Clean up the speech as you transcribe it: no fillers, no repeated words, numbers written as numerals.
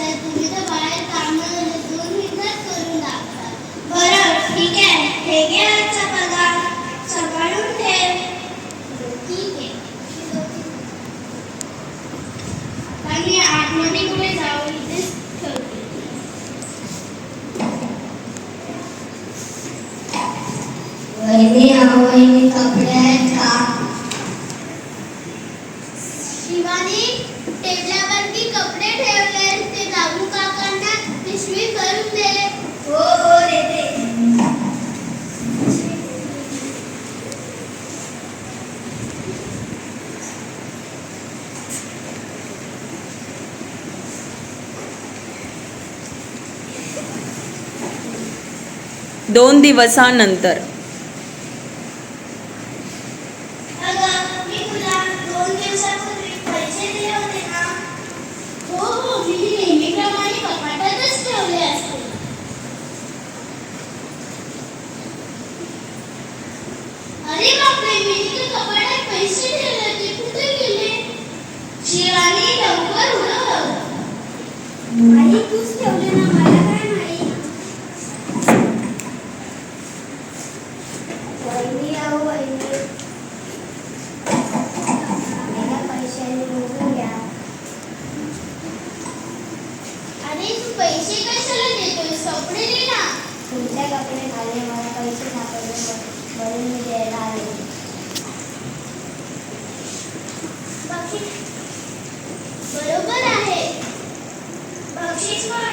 तर तुम्ही तर बाहेर कामं 2 मिनिटात करून टाकता. बरं ठीक आहे, हे घे आजचा पगार, सांभाळून ठेव. ठीक आहे. आता मी आतमध्ये कुठे जाऊ, इथेच ठेवते. वहिनी अहो वहिनी, कपडे आहेत का? शिवानी, टेबलावरती कपडे ठेवले, ते दामू काकांना पिशवी करून दे. हो हो देते. दोन दिवसानंतर अगं मी तुला 2 दिवसापूर्वी पैसे दिले होते ना. हो, मी नेहमीप्रमाणे कपाटातच ठेवले असते. अरे बापरे, मी तर कपाटात पैसे ठेवले होते, कुठे गेले? शिवानी लवकर उठव. आई, तूच ठेवले ना, मला काय माहित. वहिनी अहो वहिनी, मला पैशाने मोजून घ्या. अरे तू पैसे कशाला देतोयस? कपडे दे ना. तुमचे कपडे घालले, मला पैसे सापडले म्हणून मी द्यायला आले. बक्षीस बरोबर आहे. बक्षीस पण